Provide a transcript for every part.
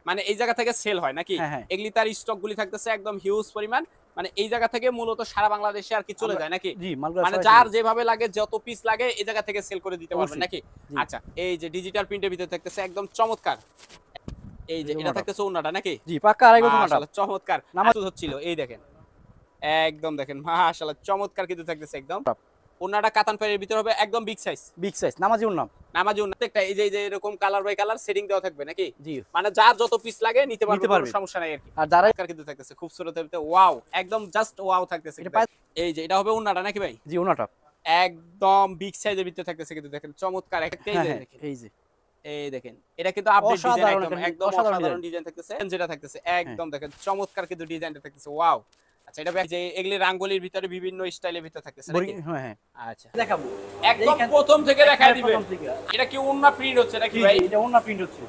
মানে এই জায়গা থেকে সেল হয় নাকি? হ্যাঁ, হ্যাঁ। এগুলি তার স্টক গুলি থাকতেছে একদম হিউজ পরিমাণ। মানে এই জায়গা থেকে মূলত সারা বাংলাদেশে আর কি চলে যায় নাকি? জি, মালগুলো মানে সরাসরি যার যেভাবে লাগে যত পিস লাগে এই জায়গা থেকে সেল করে দিতে পারবেন অবশ্যই। নাকি? জি। আচ্ছা, এই যে ডিজিটাল প্রিন্টের ভিতরে থাকতেছে একদম চমৎকার। এই যে এই এটা ওনাটা। থাকতেছে ওন্নাটা নাকি? জি, পাক্কা আড়াই গজ ওনাটা। মাশাআল্লাহ চমৎকার। নামাজ হচ্ছিল এই দেখেন। একদম দেখেন মাশাআল্লাহ চমৎকার কিন্তু থাকতেছে একদম। ওন্নাটা কাতান পাড়ের ভিতরে হবে একদম বিগ সাইজ। বিগ সাইজ নামাজি ওন্না। নামাজি ওন্না একটা এই যে এরকম কালার বাই কালার সেটিং দেওয়া থাকবে নাকি? জি। মানে যার যত পিস লাগে নিতে পারবে কোনো পারবে। সমস্যা নাই আরকি। আর যারা কিন্তু থাকতেছে খুবসুরতের ভিতরে ওয়াও একদম জাস্ট ওয়াও থাকতেছে। এটা এই যে এটা হবে ওন্নাটা নাকি ভাই? জি, ওন্নাটা। একদম বিগ সাইজের ভিতরে থাকতেছে কিন্তু দেখেন চমৎকার একটা এই হ্যাঁ, যে হ্যাঁ, দেখেন। এই যে। এই দেখেন। এটা কিন্তু আপডেট ডিজাইন অসাধারণ একদম একটা একদম অসাধারণ ডিজাইন থাকতেছে। যেটা থাকতেছে হ্যাঁ। একদম দেখেন চমৎকার কিন্তু ডিজাইনটা থাকতেছে ওয়াও। আচ্ছা এটা যে এগুলি রাঙ্গোলির ভিতরে বিভিন্ন স্টাইলের ভিতরে থাকতেছে নাকি? হ্যাঁ, হ্যাঁ। আচ্ছা। দেখাবো। একদম প্রথম থেকে দেখায় দিবেন। প্রথম থেকে। এটা কি ওন্না প্রিন্ট হচ্ছে নাকি জি, ভাই? জি, এটা ওন্না প্রিন্ট হচ্ছে।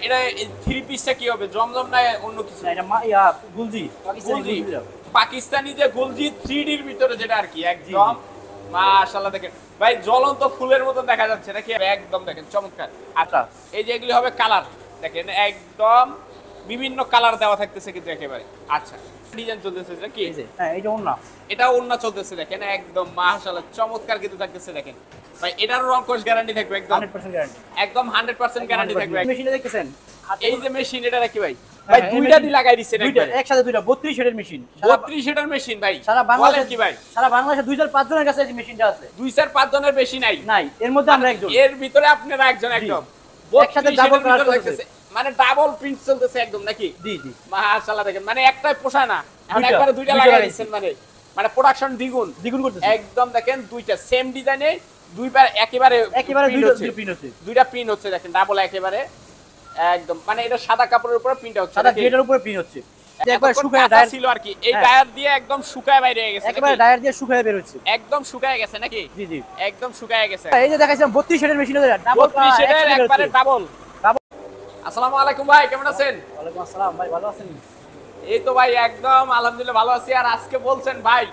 এটা থ্রি পিসটা কি হবে? জমজম না অন্য কিছু? না, এটা গুলজি, পাকিস্তানি গুলজি। গুলজি। পাকিস্তানি যে গুলজি 3D এর ভিতরে যেটা আর কি একদম মাশাআল্লাহ দেখেন। ভাই জ্বলন্ত ফুলের মতো দেখা যাচ্ছে নাকি? একদম দেখেন চমৎকার। আচ্ছা এই যে এগুলি হবে কালার দেখেন একদম বিভিন্ন কালার দেওয়া থাকতেছে কিন্তু একেবারে। আচ্ছা ডিজাইন চলতেছে এটা কি? এই যে, হ্যাঁ, এটা ওন্না। এটা ওন্না চলতেছে দেখেন একদম মাশাআল্লাহ চমৎকার কিন্তু থাকতেছে দেখেন। ভাই এটার রং কোশ গ্যারান্টি থাকবে একদম 100% গ্যারান্টি। একদম 100% গ্যারান্টি থাকবে। মেশিনে দেখতেছেন? এই যে মেশিন এটা নাকি ভাই? ভাই দুইটা দি লাগাই দিছেন দুইটা একবারে। একসাথে দুইটা 32 হেডের মেশিন। 32 এটার মেশিন ভাই। সারা বলেন বাংলাদেশে কি ভাই? সারা বাংলাদেশে 2-5 জনের কাছে এই মেশিনটা আছে। 2-5 জনের বেশি নাই। নাই, এর মধ্যে আমরা একজন। এর ভিতরে আপনারা একজন একদম। একসাথে ডাবল কালার চলতেছে। মানে ডাবল প্রিন্ট চলতেছে একদম নাকি? জি, জি। মাশাআল্লাহ দেখেন মানে একটাই পোষায় না। এখন দুইটা, একবারে দুইটা দুইটা লাগাই লাগাইছি। দিচ্ছেন মানে প্রোডাকশন দ্বিগুণ করতেছে। একদম দেখেন দুইটা সেম ডিজাইনে দুইবার একেবারে দুইটা হচ্ছে। প্রিন্ট হচ্ছে। দুইটা প্রিন্ট হচ্ছে দেখেন ডাবল একেবারে একদম মানে এটা সাদা কাপড়ের উপরে প্রিন্ট হচ্ছে সাদা নাকি? গেটের উপরে প্রিন্ট হচ্ছে। একবার এতক্ষণ শুকায় কাঁচা ডায়ার ছিল আর কি। এই হ্যাঁ। ডায়ার দিয়ে একদম শুকায় বাইরে হয়ে গেছে একেবারে নাকি? ডায়ার দিয়ে শুকায় বের হচ্ছে। একদম শুকায় গেছে নাকি? জি, জি। একদম শুকায় গেছে। এই যে দেখাইছিলাম 32 হেডের মেশিন আছে ডাবল 32 এর একবারে ডাবল। ডাবল। আসসালামু আলাইকুম ভাই কেমন আছেন? ওয়ালাইকুম আসসালাম ভাই, ভালো আছেন? এই তো ভাই একদম আলহামদুলিল্লাহ ভালো আছি। আর আজকে বলছেন ভাই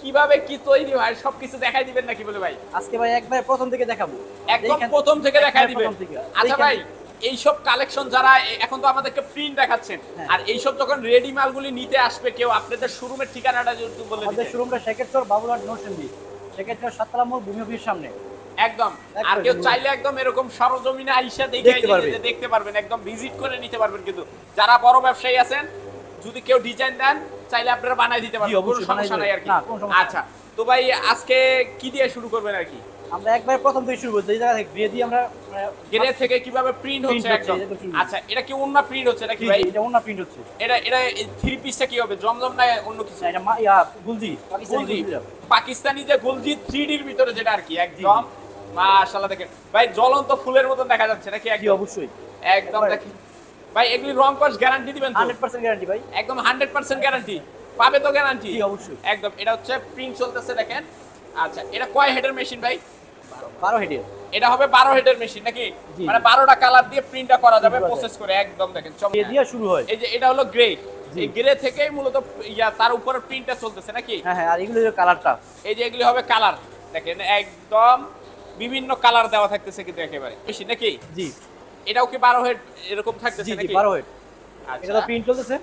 কিভাবে কি তৈরি হয় সবকিছু দেখাই দিবেন নাকি বলে ভাই? আজকে ভাই একবারে প্রথম থেকে দেখাবো। একদম প্রথম থেকে দেখাই দিবেন। প্রথম থেকে। আচ্ছা ভাই এইসব কালেকশন যারা এখন তো আমাদেরকে প্রিন্ট দেখাচ্ছেন হ্যাঁ। আর এইসব যখন রেডি মালগুলি নিতে আসবে কেউ আপনাদের শোরুমের ঠিকানাটা যদি বলে আমাদের দিতেন। শোরুমটা শেখেরচর বাবুরহাট নরসিংদী। শেখেরচর 7তলা মোড় ভূমি অফিসের সামনে। একদম আর কেউ চাইলে একদম এরকম সরজমিনে আইসা দেখতে পারবেন একদম ভিজিট করে নিতে পারবেন। কিন্তু যারা বড় ব্যবসায়ী আছেন যদি কেউ ডিজাইন দেন চাইলে আপনারা বানাই দিতে পারবেন, কোনো সমস্যা নাই আর কি। আচ্ছা তো ভাই আজকে কি দিয়ে শুরু করবেন আর কি? আমরা একবার প্রথম থেকে শুরু করছি, এই জায়গা থেকে গ্রে দিয়ে আমরা গ্রে থেকে কিভাবে প্রিন্ট হচ্ছে একদম। আচ্ছা এটা কি ওন্না প্রিন্ট হচ্ছে নাকি ভাই? এটা ওন্না প্রিন্ট হচ্ছে। এটা থ্রি পিসটা কি হবে? জমজম না অন্য কিছু? না, এটা গুলজি, পাকিস্তানি গুলজি। গুলজি। পাকিস্তানি যে গুলজি 3D এর ভিতরে যেটা আর কি একদম মাশাআল্লাহ দেখেন। ভাই জ্বলন্ত ফুলের মতো দেখা যাচ্ছে নাকি? জি, একদম অবশ্যই। একদম দেখেন ভাই এগুলি রং কস গ্যারান্টি দিবেন তো? 100% গ্যারান্টি ভাই। একদম 100% গ্যারান্টি পাবে তো গ্যারান্টি? জি, অবশ্যই। একদম এটা হচ্ছে প্রিন্ট চলতেছে দেখেন। আচ্ছা এটা কয় হেডের মেশিন ভাই? 12 হেডের। এটা হবে 12 হেডের মেশিন নাকি? জি। মানে 12টা কালার দিয়ে প্রিন্টটা করা যাবে করা প্রসেস করে একদম দেখেন গ্রে চমৎকার। দিয়ে শুরু হয়। এই যে এটা হলো গ্রে। জি। এই গ্রে থেকেই মূলত তার উপরে প্রিন্টটা চলতেছে নাকি? হ্যাঁ, হ্যাঁ, আর এগুলো যে কালারটা। এই যে এগুলি হবে কালার দেখেন একদম বিভিন্ন কালার দেওয়া থাকতেছে কিন্তু একেবারে মেশিন নাকি? জি। এটাও কি 12 হেড এরকম থাকতেছে জি, জি, নাকি? 12 হেড। আচ্ছা এটা তো প্রিন্ট চলতেছে।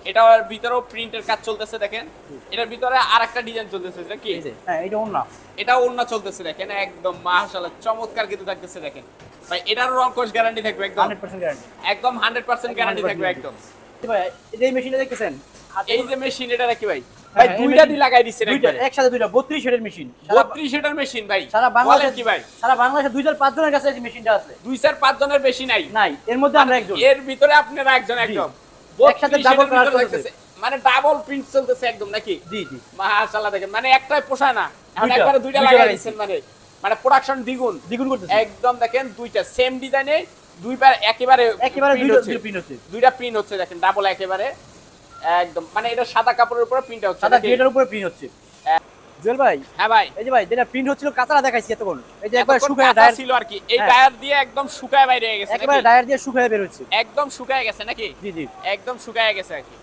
এটার ভিতরেও প্রিন্টের কাজ চলতেছে দেখেন। এটার ভিতরে আরেকটা ডিজাইন চলতেছে নাকি? এই যে, হ্যাঁ, এটা ওন্না। এটাও ওন্না চলতেছে দেখেন একদম মাশাআল্লাহ চমৎকার কিন্তু থাকতেছে দেখেন। ভাই এটার রং কোশ গ্যারান্টি থাকবে একদম 100% গ্যারান্টি। একদম 100% গ্যারান্টি থাকবে একদম। ভাই এই মেশিনটা দেখতেছেন? এই যে মেশিন এটা নাকি ভাই? ভাই দুইটা দি লাগাই দিছেন দুইটা একবারে। একসাথে দুইটা 32 হেডের মেশিন। 32 এটার মেশিন ভাই। সারা বলেন বাংলাদেশে কি ভাই? সারা বাংলাদেশে 2-5 জনের কাছে এই মেশিনটা আছে। 2-5 জনের বেশি নাই। নাই, এর মধ্যে আমরা একজন। এর ভিতরে আপনারা একজন একদম। একসাথে ডাবল কালার চলতেছে। মানে ডাবল প্রিন্ট চলতেছে একদম নাকি? জি, জি। মাশাআল্লাহ দেখেন মানে একটাই পোষায় না। এখন দুইটা, একবারে দুইটা দুইটা লাগাই লাগাইছি। দিচ্ছেন মানে প্রোডাকশন দ্বিগুণ করতেছে। একদম দেখেন দুইটা সেম ডিজাইনে দুইবার একেবারে প্রিন্ট হচ্ছে। দুইটা প্রিন্ট হচ্ছে দেখেন ডাবল একেবারে একদম মানে এটা সাদা কাপড়ের উপরে প্রিন্ট হচ্ছে সাদা নাকি? গেটের উপরে প্রিন্ট হচ্ছে। জুয়েল ভাই, হ্যাঁ ভাই এই যে ভাই যেটা প্রিন্ট হচ্ছিল কাঁচাটা দেখাইছি এতক্ষণ। এই যে একবার এতক্ষণ শুকায় কাঁচা ডায়ার ছিল আর কি। এই হ্যাঁ। ডায়ার দিয়ে একদম শুকায় বাইরে হয়ে গেছে একেবারে নাকি? ডায়ার দিয়ে শুকায় বের হচ্ছে। একদম শুকায় গেছে নাকি? জি, জি। একদম শুকায় গেছে আর কি।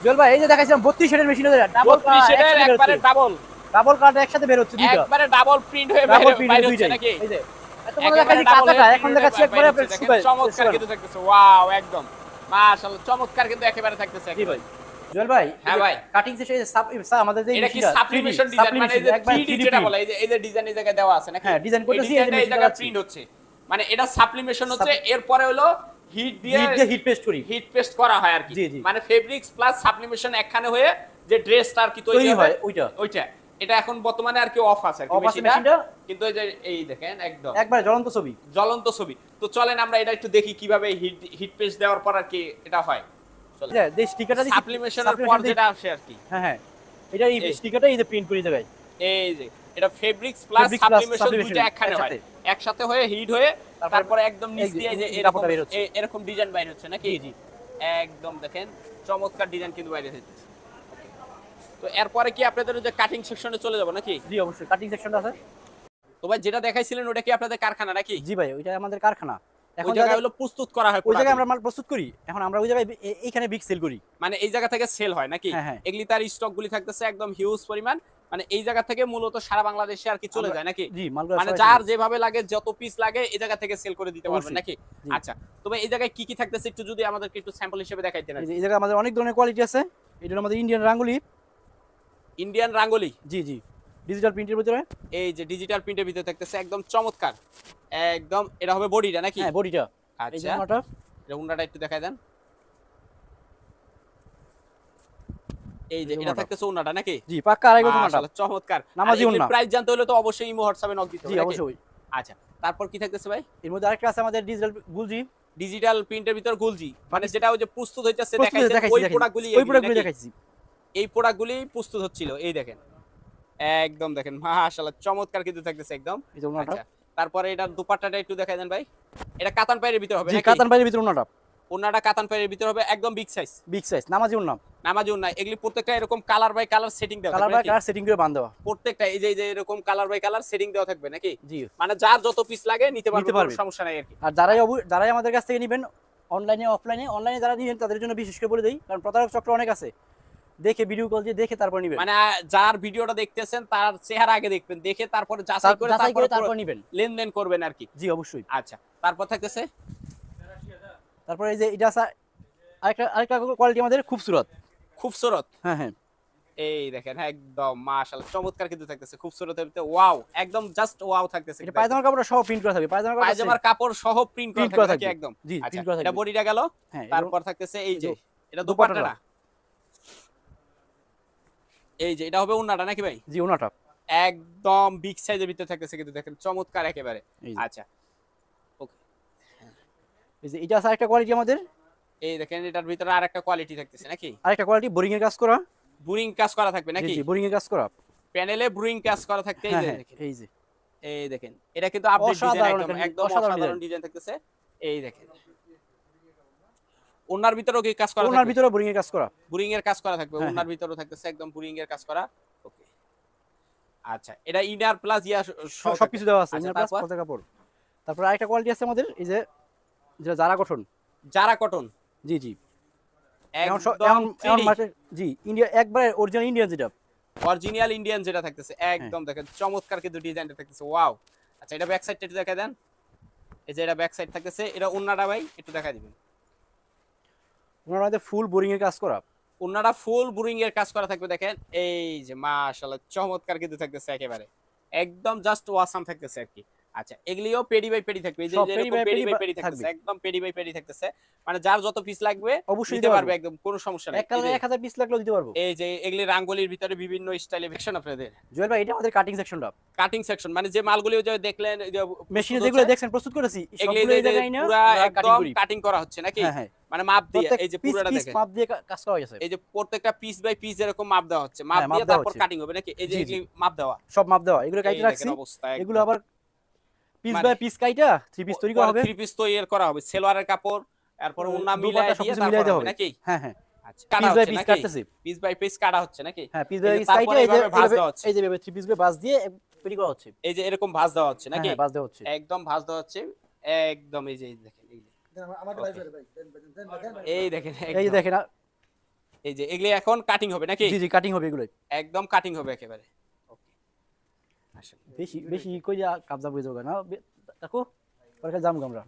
জুয়েল ভাই এই যে দেখাইছিলাম 32 হেডের মেশিন আছে ডাবল 32 এর একবারে ডাবল কালার একসাথে বের হচ্ছে দুইটা। একবারে ডাবল প্রিন্ট হয়ে ডাবল বাইরে প্রিন্ট বাইরে হচ্ছে দুইটাই। নাকি? এই যে এত এতক্ষণ দেখাচ্ছি কাঁচাটা, এখন দেখাচ্ছি একবারে আপনার শুকায় চমৎকার কিন্তু থাকতেছে ওয়াও একদম মাশাআল্লাহ চমৎকার কিন্তু একেবারে থাকতেছে জি ভাই। একেবারে জুয়েল ভাই, হ্যাঁ ভাই। কাটিং শেষে আমাদের যে এটা কি মেশিনটা, সাবলিমেশন ডিজাইন মানে এই যে একবার 3D যেটা বলে এই যে ডিজাইন এই জায়গায় দেওয়া আছে নাকি হ্যাঁ, ডিজাইন করতেছি, এই যে এই মেশিন জায়গায় চালাচ্ছি। প্রিন্ট হচ্ছে মানে এটা সাবলিমেশন হচ্ছে এরপরে হলো হিট দিয়ে হিট পেস্ট করি, হিট পেস্ট করা হয় আর কি জি, জি। মানে ফেব্রিক্স প্লাস সাবলিমেশন একখানে হয়ে যে ড্রেসটা আর কি তৈরি তৈরি হয় হয় ওইটা। ওইটা এটা এখন বর্তমানে আর কি অফ আছে আর কি Off আছে মেশিনটা মেশিনটা। কিন্তু এই যে এই দেখেন একদম একবার জ্বলন্ত ছবি। জ্বলন্ত ছবি তো চলেন আমরা এটা একটু দেখি কিভাবে হিট হিট পেস্ট দেওয়ার পর আর কি এটা হয় চলেন যে স্টিকারটা দিছি, সাবলিমেশনের পর যেটা আসে আর কি হ্যাঁ হ্যাঁ, এটা এই এই। স্টিকারটা এই যে প্রিন্ট করি জায়গায়। এই যে এটা fabrics plus Fabrics plus sublimation sublimation দুইটা একখানে হয় একসাথে হয়ে হিট হয়ে তারপরে একদম নিচ দিয়ে এই যে এই এরকম কাপড়টা বের হচ্ছে। এরকম ডিজাইন বাইর হচ্ছে নাকি জি, জি। একদম দেখেন চমৎকার ডিজাইন কিন্তু বাইরে হচ্ছে তো এরপরে কি আপনাদের ওই যে কাটিং সেকশনে চলে যাব নাকি জি অবশ্যই, কাটিং সেকশনটা আছে। তো ভাই যেটা দেখাইছিলেন ওটা কি আপনাদের কারখানা নাকি জি ভাই, ওইটা আমাদের কারখানা। ওই এখন জায়গায় হলো প্রস্তুত করা হয় ওই জায়গায় product। আমরা মাল প্রস্তুত করি, এখন আমরা ওই জায়গায় এইখানে বিগ সেল করি। মানে এই জায়গা থেকে সেল হয় নাকি হ্যাঁ, হ্যাঁ। এগুলি তার স্টক গুলি থাকতেছে একদম হিউজ পরিমাণ মানে এই জায়গা থেকে মূলত সারা বাংলাদেশে আর কি চলে যায় নাকি জি, মালগুলো মানে সবাই যার চলে। যেভাবে লাগে যত পিস লাগে এই জায়গা থেকে সেল করে দিতে পারবেন অবশ্যই। নাকি জি। আচ্ছা তবে এই জায়গায় কি কি থাকতেছে একটু যদি আমাদেরকে একটু স্যাম্পল হিসেবে দেখাইতেন এই যে এই জায়গায় আমাদের অনেক ধরনের কোয়ালিটি আছে। এটা হলো আমাদের ইন্ডিয়ান রাঙ্গুলি। ইন্ডিয়ান রাঙ্গোলি জি জি, ডিজিটাল প্রিন্টের ভিতরে। এই যে ডিজিটাল প্রিন্টের ভিতরে থাকতেছে একদম চমৎকার একদম এটা হবে বডিটা নাকি হ্যাঁ, বডিটা এই যে আচ্ছা ওনাটা। এটা উন্নাটা একটু দেখাই দেন এই যে এই যে এটা উন্নাটা। থাকতেছে উন্নাটা নাকি জি, পাক্কা আড়াই গজ ওনাটা। মাশাআল্লাহ চমৎকার নামাজি উন্না। প্রাইস জানতে হলে তো অবশ্যই ইমো হোয়াটসঅ্যাপে নক দিতে জি হবে নাকি? অবশ্যই। আচ্ছা তারপর কি থাকতেছে ভাই এর মধ্যে আরেকটা আছে আমাদের ডিজিটাল গুলজি। ডিজিটাল প্রিন্টের ভিতর গুলজি মানে যেটা ওই যে প্রস্তুত হইতাছে প্রস্তুত দেখাইছেন ওই প্রোডাক্টগুলি ওই প্রোডাক্টগুলি দেখাইছি। এই প্রোডাক্টগুলি প্রস্তুত হচ্ছিল এই দেখেন একদম দেখেন মাশাআল্লাহ চমৎকার কিন্তু থাকতেছে একদম এই যে ওনাটা। আচ্ছা তারপরে এটার দুপাট্টাটা একটু দেখাই দেন ভাই এটা কাতান পায়ের ভিতর হবে জি, নাকি কাতান বাইরের ভিতরে ওনাটা। ওন্নাটা কাতান পায়ের ভিতর হবে একদম বিগ সাইজ বিগ সাইজ নামাজি ওনা। নামাজি ওন্না এগুলি প্রত্যেকটা এরকম কালার বাই কালার সেটিং দেওয়া কালার থাকবে বাই নাকি? কালার সেটিং করে বাঁধ দেওয়া। প্রত্যেকটা এই যে এরকম কালার বাই কালার সেটিং দেওয়া থাকবে নাকি জি। মানে যার যত পিস লাগে নিতে পারবে নিতে কোনো পারবে। সমস্যা নাই আর কি আর যারাই আমাদের কাছ থেকে নেবেন অনলাইনে অফলাইনে, অনলাইনে যারা নেবেন তাদের জন্য বিশেষ করে বলে দেই, কারণ প্রতারক চক্র অনেক আছে। দেখে ভিডিও কল দিয়ে দেখে তারপর নেবেন। মানে যার ভিডিওটা দেখতেছেন তার চেহারা আগে দেখবেন দেখে তারপরে যাচাই করে তারপর নেবেন। লেনদেন করবেন আর কি জি অবশ্যই। আচ্ছা তারপর থাকতেছে তারপরে এই যে এটা আছে আরেকটা কোয়ালিটি আমাদের খুবসুরত। খুবসুরত হ্যাঁ হ্যাঁ, এই দেখেন একদম মাশাআল্লাহ চমৎকার কিন্তু থাকতেছে খুবসুরতের ভিতরে ওয়াও একদম জাস্ট ওয়াও থাকতেছে এটা পায়জামার কাপড়টা সহ প্রিন্ট করা থাকবে। পায়জামার কাপড় সহ প্রিন্ট Print করা করা থাকবে থাকবে। একদম জি, আচ্ছা print করা এটা থাকবে। বডিটা গেল হ্যাঁ, তারপর থাকতেছে এই যে এটা দুপাট্টাটা। দুপাট্টাটা এই যে এটা হবে উন্নাটা নাকি ভাই জি ওনাটা। একদম বিগ সাইজের ভিতরে থাকতেছে কিন্তু দেখেন চমৎকার একেবারে এই যে। আচ্ছা ওকে এই যে এটা আছে আরেকটা কোয়ালিটি আমাদের। এই দেখেন এটার ভিতরে আরেকটা কোয়ালিটি থাকতেছে নাকি আরেকটা কোয়ালিটি বোরিং এর কাজ করা। বুরিং কাজ করা থাকবে জি নাকি জি, বোরিং এর কাজ করা। প্যানেলে বুরিং কাজ করা থাকতে এই হ্যাঁ যে হ্যাঁ, দেখেন এই যে এই দেখেন এটা কিন্তু আপডেট ডিজাইন অসাধারণ একদম একটা- একদম অসাধারণ অসাধারণ design। ডিজাইন থাকতেছে এই দেখেন ওনার ভিতরেও কি কাজ করা ওনার থাকবে ভিতরে বোরিং এর কাজ করা। বুরিং এর কাজ করা থাকবে হ্যাঁ, ওনার ভিতরেও থাকতেছে একদম বুরিং এর কাজ করা ওকে আচ্ছা এটা ইনার প্লাস ইয়া সবকিছু দেওয়া আছে। আচ্ছা, ইনার প্লাস তারপর? পর্দা কাপড়। তারপর আরেকটা কোয়ালিটি আছে আমাদের এই যে যেটা জারা গঠন। যারা কটন জি জি, একদম এখন মার্কেট জি ইন্ডিয়া একবারে অরিজিনাল ইন্ডিয়ান যেটা। অরিজিনাল ইন্ডিয়ান যেটা থাকতেছে একদম দেখেন চমৎকার কিন্তু ডিজাইনটা থাকতেছে ওয়াও আচ্ছা এটা ব্যাক সাইডটা একটু দেখাই দেন এই যে এটা ব্যাক সাইড থাকতেছে এটা ওন্নাটা ভাই একটু দেখাই দিবেন ওনার মধ্যে ফুল বোরিং এর কাজ করা। ওন্নাটা ফুল বুরিং এর কাজ করা থাকবে দেখেন এই যে মাশাআল্লাহ চমৎকার কিন্তু থাকতেছে একেবারে একদম জাস্ট ওয়াসাম থাকতেছে আর কি আচ্ছা এগুলিও পেডি বাই পেডি থাকবে এই যে সব এরকম paddy paddy bye bye paddy থাকবে। থাকতেছে একদম পেডি বাই পেডি থাকতেছে মানে যার যত পিস লাগবে অবশ্যই দিতে দিতে পারবে পারবো। একদম কোনো সমস্যা নেই এক কালারে 1000 পিস লাগলেও দিতে পারবো। এই যে এগুলি রাঙ্গোলির ভিতরে বিভিন্ন স্টাইলে ভেকশন আপনাদের জুয়েল ভাই, এটা আমাদের কাটিং সেকশনটা। কাটিং সেকশন মানে যে মালগুলি যে দেখলেন এই যে মেশিনে প্রস্তুত যেগুলো হচ্ছে, দেখছেন প্রস্তুত করেছি এগুলি সবগুলো এই যে জায়গায় না পুরা কাটিং একদম করি। কাটিং করা হচ্ছে নাকি হ্যাঁ হ্যাঁ, মানে মাপ দিয়ে প্রত্যেক এই যে পিস পুরোটা পিস দেখেন মাপ দিয়ে কাজ করা হয়েছে। এই যে প্রত্যেকটা পিস বাই পিস এরকম মাপ দেওয়া হচ্ছে মাপ হ্যাঁ, মাপ দিয়ে দেওয়া তারপর হচ্ছে। কাটিং হবে নাকি এই যে জি, এগুলি মাপ দেওয়া সব মাপ দেওয়া, এগুলো এই কাইটে দেখেন রাখছি। অবস্থা এগুলো আবার পিস মানে- বাই পিস কাইটা থ্রি পিস তৈরি করা হবে। থ্রি পিস তৈরি করা হবে সেলোয়ারের কাপড় তারপর ওন্না দুপাট্টা মিলাই দিয়ে সবকিছু তারপর মিলাই দেওয়া হবে হবে। নাকি হ্যাঁ হ্যাঁ, আচ্ছা কাটা পিস বাই হচ্ছে পিস নাকি কাটতেছি। পিস বাই পিস কাটা হচ্ছে নাকি হ্যাঁ, পিস বাই এই যে পিস তারপরে কাইটা এই যে এইভাবে ভাঁজ দেওয়া হচ্ছে। এই যে থ্রি পিস গুলো বাস দিয়ে তৈরি করা হচ্ছে। এই যে এরকম ভাঁজ দেওয়া হচ্ছে হ্যাঁ নাকি হ্যাঁ, বাস দেওয়া হচ্ছে। একদম ভাঁজ দেওয়া হচ্ছে একদম এই যে এই দেখেন এই দেখেন এই যে একদম। দেখেন এই যে এগুলি এখন কাটিং হবে নাকি জি জি, কাটিং হবে এগুলো। একদম কাটিং হবে একেবারে ওকে আসলে বেশি বেশি কই যা কাবজা বুঝে যাবে না, কাকু পরে যাম আমরা